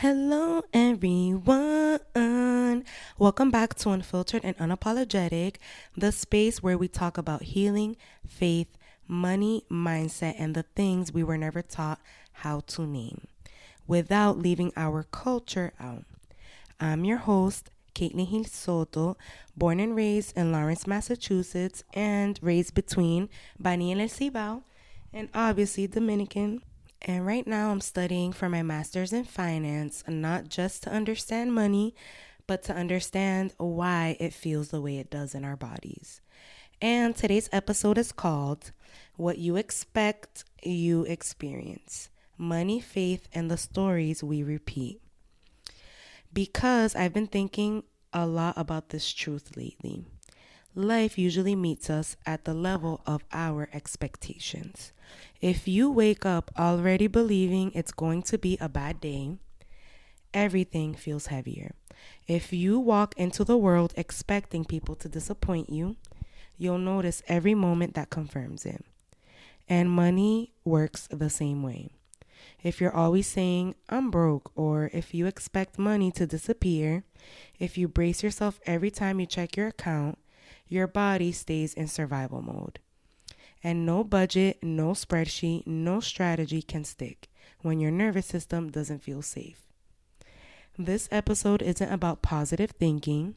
Hello, everyone. Welcome back to Unfiltered and Unapologetic, the space where we talk about healing, faith, money, mindset, and the things we were never taught how to name without leaving our culture out. I'm your host, Caitlin Gil-Soto, born and raised in Lawrence, Massachusetts, and raised between Bani and El Cibao, and obviously Dominican. And right now, I'm studying for my master's in finance, not just to understand money, but to understand why it feels the way it does in our bodies. And today's episode is called What You Expect, You Experience: Money, Faith, and the Stories We Repeat. Because I've been thinking a lot about this truth lately. Life usually meets us at the level of our expectations. If you wake up already believing it's going to be a bad day, everything feels heavier. If you walk into the world expecting people to disappoint you, you'll notice every moment that confirms it. And money works the same way. If you're always saying, I'm broke, or if you expect money to disappear, if you brace yourself every time you check your account, your body stays in survival mode. And no budget, no spreadsheet, no strategy can stick when your nervous system doesn't feel safe. This episode isn't about positive thinking.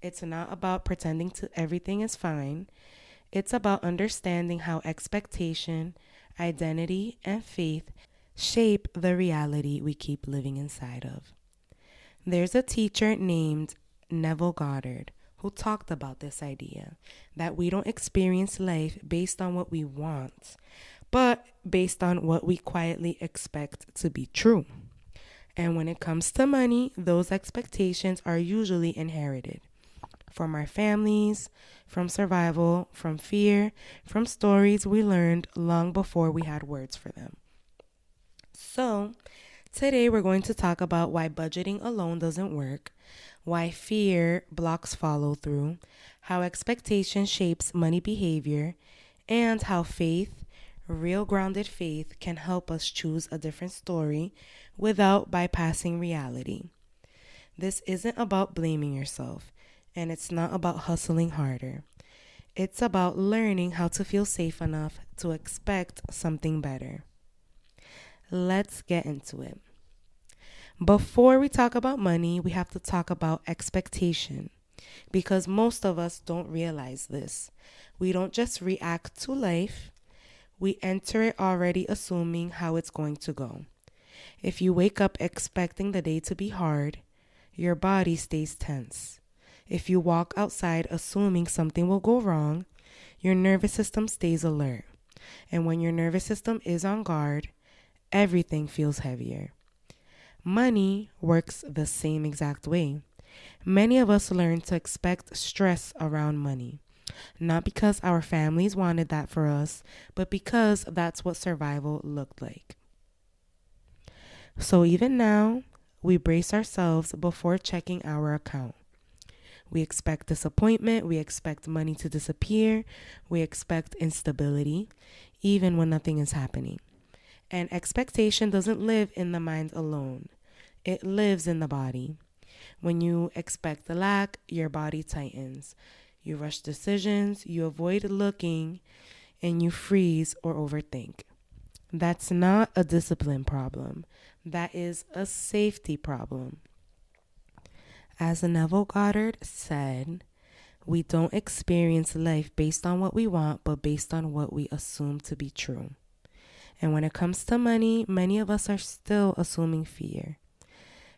It's not about pretending to everything is fine. It's about understanding how expectation, identity, and faith shape the reality we keep living inside of. There's a teacher named Neville Goddard who talked about this idea that we don't experience life based on what we want, but based on what we quietly expect to be true. And when it comes to money, those expectations are usually inherited from our families, from survival, from fear, from stories we learned long before we had words for them. So, today we're going to talk about why budgeting alone doesn't work, why fear blocks follow through, how expectation shapes money behavior, and how faith, real grounded faith, can help us choose a different story without bypassing reality. This isn't about blaming yourself, and it's not about hustling harder. It's about learning how to feel safe enough to expect something better. Let's get into it. Before we talk about money, we have to talk about expectation because most of us don't realize this. We don't just react to life, we enter it already assuming how it's going to go. If you wake up expecting the day to be hard, your body stays tense. If you walk outside assuming something will go wrong, your nervous system stays alert. And when your nervous system is on guard, everything feels heavier. Money works the same exact way. Many of us learn to expect stress around money, not because our families wanted that for us, but because that's what survival looked like. So even now, we brace ourselves before checking our account. We expect disappointment, we expect money to disappear, we expect instability, even when nothing is happening. And expectation doesn't live in the mind alone. It lives in the body. When you expect a lack, your body tightens. You rush decisions, you avoid looking, and you freeze or overthink. That's not a discipline problem. That is a safety problem. As Neville Goddard said, we don't experience life based on what we want, but based on what we assume to be true. And when it comes to money, many of us are still assuming fear.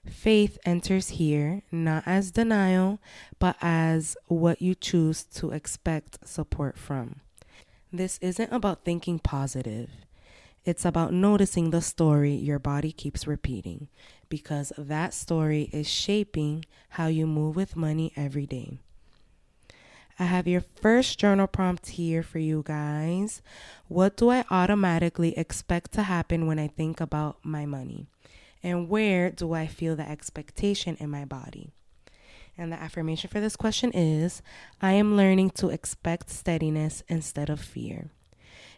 Faith enters here not as denial, but as what you choose to expect support from. This isn't about thinking positive. It's about noticing the story your body keeps repeating, because that story is shaping how you move with money every day. I have your first journal prompt here for you guys. What do I automatically expect to happen when I think about my money? And where do I feel the expectation in my body? And the affirmation for this question is, I am learning to expect steadiness instead of fear.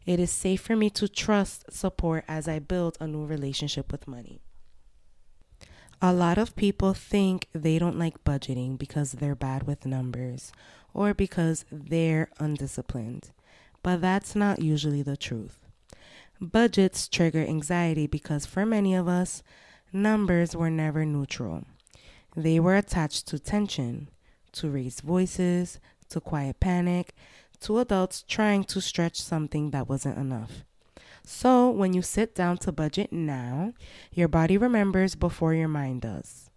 It is safe for me to trust support as I build a new relationship with money. A lot of people think they don't like budgeting because they're bad with numbers or because they're undisciplined. But that's not usually the truth. Budgets trigger anxiety because for many of us, numbers were never neutral. They were attached to tension, to raised voices, to quiet panic, to adults trying to stretch something that wasn't enough. So, when you sit down to budget now, your body remembers before your mind does.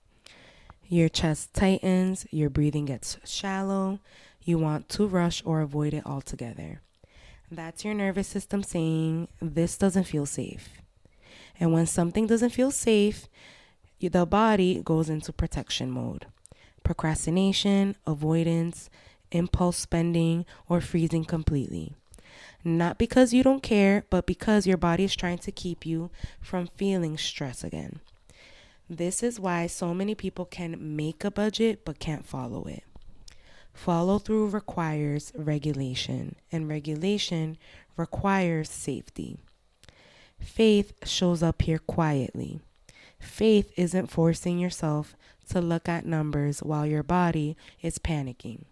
Your chest tightens, your breathing gets shallow, you want to rush or avoid it altogether. That's your nervous system saying, this doesn't feel safe. And when something doesn't feel safe, the body goes into protection mode. Procrastination, avoidance, impulse spending, or freezing completely. Not because you don't care, but because your body is trying to keep you from feeling stress again. This is why so many people can make a budget but can't follow it. Follow through requires regulation, and regulation requires safety. Faith shows up here quietly. Faith isn't forcing yourself to look at numbers while your body is panicking.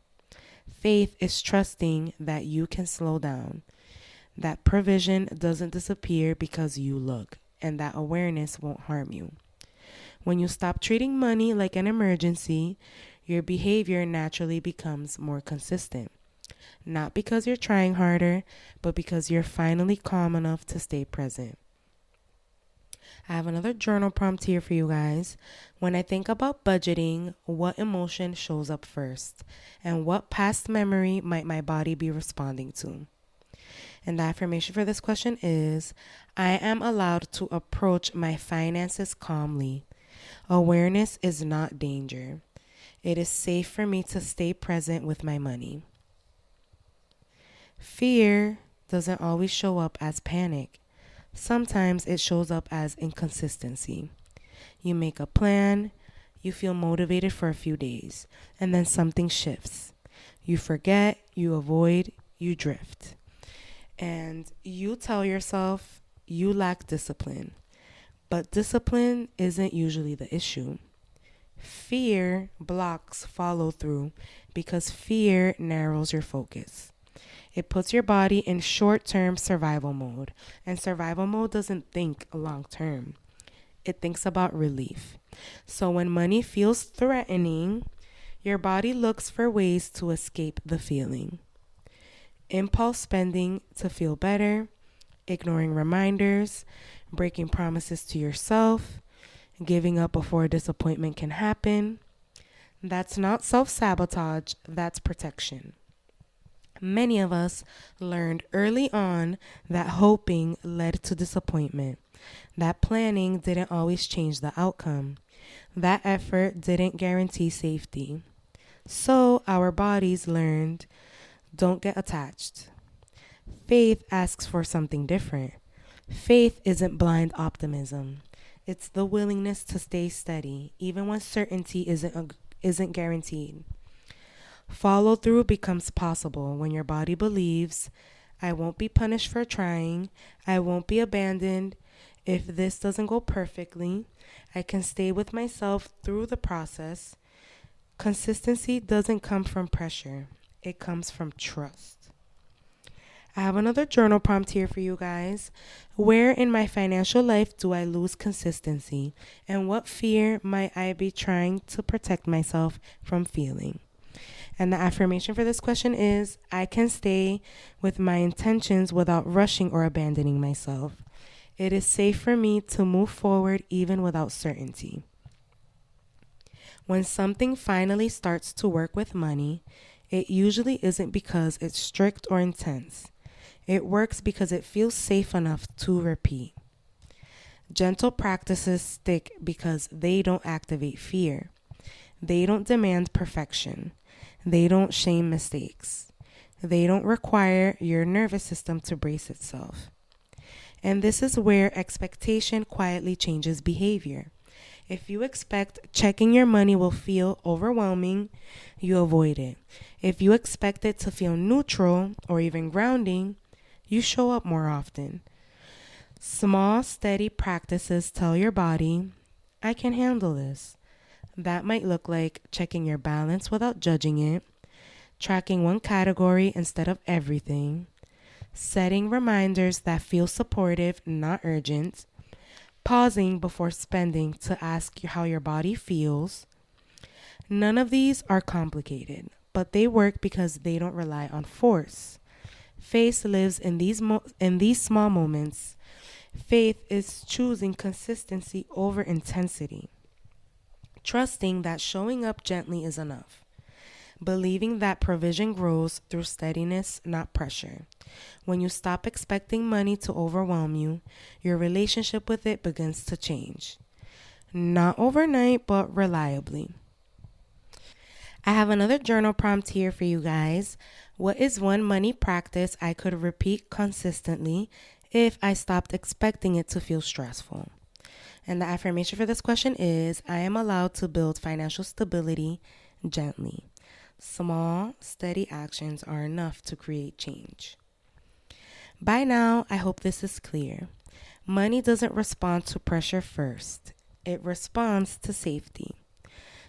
Faith is trusting that you can slow down, that provision doesn't disappear because you look, and that awareness won't harm you. When you stop treating money like an emergency, your behavior naturally becomes more consistent. Not because you're trying harder, but because you're finally calm enough to stay present. I have another journal prompt here for you guys. When I think about budgeting, what emotion shows up first? And what past memory might my body be responding to? And the affirmation for this question is, I am allowed to approach my finances calmly. Awareness is not danger. It is safe for me to stay present with my money. Fear doesn't always show up as panic. Sometimes it shows up as inconsistency. You make a plan, you feel motivated for a few days, and then something shifts. You forget, you avoid, you drift. And you tell yourself you lack discipline. But discipline isn't usually the issue. Fear blocks follow through because fear narrows your focus. It puts your body in short-term survival mode, and survival mode doesn't think long-term. It thinks about relief. So when money feels threatening, your body looks for ways to escape the feeling. Impulse spending to feel better, ignoring reminders, breaking promises to yourself, giving up before a disappointment can happen. That's not self-sabotage, that's protection. Many of us learned early on that hoping led to disappointment, that planning didn't always change the outcome, that effort didn't guarantee safety. So our bodies learned, don't get attached. Faith asks for something different. Faith isn't blind optimism. It's the willingness to stay steady, even when certainty isn't guaranteed. Follow through becomes possible when your body believes, I won't be punished for trying, I won't be abandoned. If this doesn't go perfectly, I can stay with myself through the process. Consistency doesn't come from pressure, it comes from trust. I have another journal prompt here for you guys. Where in my financial life do I lose consistency? And what fear might I be trying to protect myself from feeling? And the affirmation for this question is, I can stay with my intentions without rushing or abandoning myself. It is safe for me to move forward even without certainty. When something finally starts to work with money, it usually isn't because it's strict or intense. It works because it feels safe enough to repeat. Gentle practices stick because they don't activate fear. They don't demand perfection. They don't shame mistakes. They don't require your nervous system to brace itself. And this is where expectation quietly changes behavior. If you expect checking your money will feel overwhelming, you avoid it. If you expect it to feel neutral or even grounding, you show up more often. Small, steady practices tell your body, I can handle this. That might look like checking your balance without judging it, tracking one category instead of everything, setting reminders that feel supportive, not urgent, pausing before spending to ask how your body feels. None of these are complicated, but they work because they don't rely on force. Faith lives in these small moments. Faith is choosing consistency over intensity, trusting that showing up gently is enough, believing that provision grows through steadiness, not pressure. When you stop expecting money to overwhelm you, your relationship with it begins to change. Not overnight, but reliably. I have another journal prompt here for you guys. What is one money practice I could repeat consistently if I stopped expecting it to feel stressful? And the affirmation for this question is I am allowed to build financial stability gently. Small, steady actions are enough to create change. By now, I hope this is clear. Money doesn't respond to pressure first, it responds to safety.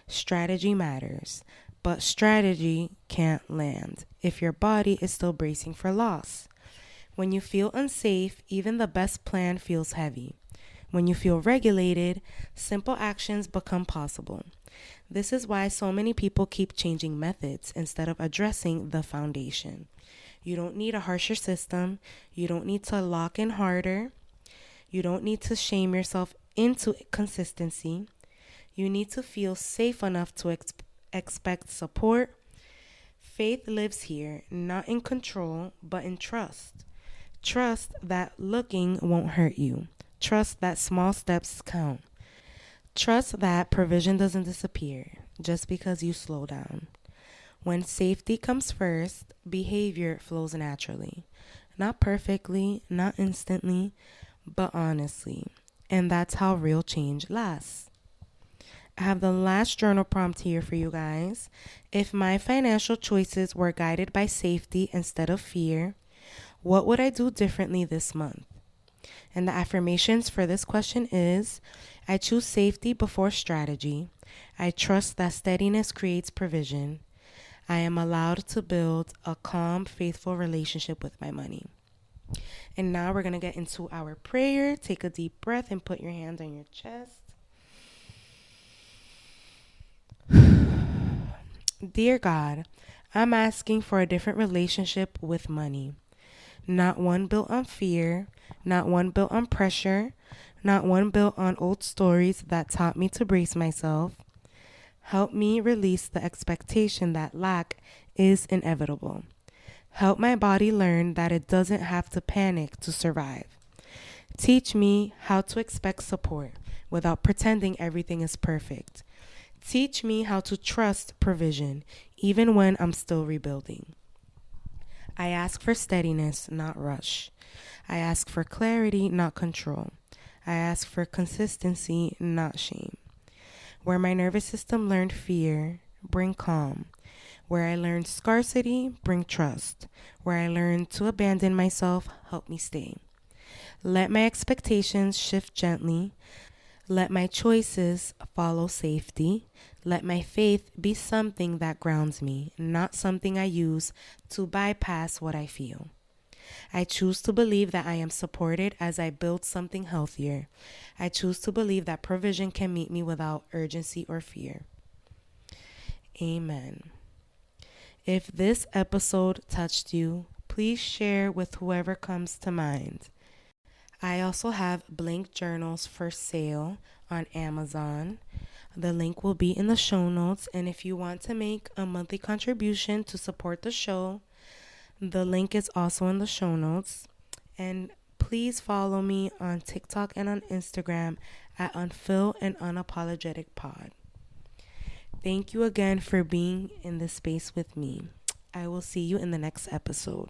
Strategy matters, but strategy can't land if your body is still bracing for loss. When you feel unsafe, even the best plan feels heavy. When you feel regulated, simple actions become possible. This is why so many people keep changing methods instead of addressing the foundation. You don't need a harsher system. You don't need to lock in harder. You don't need to shame yourself into consistency. You need to feel safe enough to expect support. Faith lives here, not in control, but in trust. Trust that looking won't hurt you. Trust that small steps count. Trust that provision doesn't disappear just because you slow down. When safety comes first, behavior flows naturally. Not perfectly, not instantly, but honestly. And that's how real change lasts. I have the last journal prompt here for you guys. If my financial choices were guided by safety instead of fear, what would I do differently this month? And the affirmations for this question is I choose safety before strategy. I trust that steadiness creates provision. I am allowed to build a calm, faithful relationship with my money. And now we're going to get into our prayer. Take a deep breath and put your hand on your chest. Dear God, I'm asking for a different relationship with money. Not one built on fear, not one built on pressure, not one built on old stories that taught me to brace myself. Help me release the expectation that lack is inevitable. Help my body learn that it doesn't have to panic to survive. Teach me how to expect support without pretending everything is perfect. Teach me how to trust provision even when I'm still rebuilding. I ask for steadiness, not rush. I ask for clarity, not control. I ask for consistency, not shame. Where my nervous system learned fear, bring calm. Where I learned scarcity, bring trust. Where I learned to abandon myself, help me stay. Let my expectations shift gently. Let my choices follow safety. Let my faith be something that grounds me, not something I use to bypass what I feel. I choose to believe that I am supported as I build something healthier. I choose to believe that provision can meet me without urgency or fear. Amen. If this episode touched you, please share with whoever comes to mind. I also have blank journals for sale on Amazon. The link will be in the show notes. And if you want to make a monthly contribution to support the show, the link is also in the show notes. And please follow me on TikTok and on Instagram at Unfill and Unapologetic Pod. Thank you again for being in this space with me. I will see you in the next episode.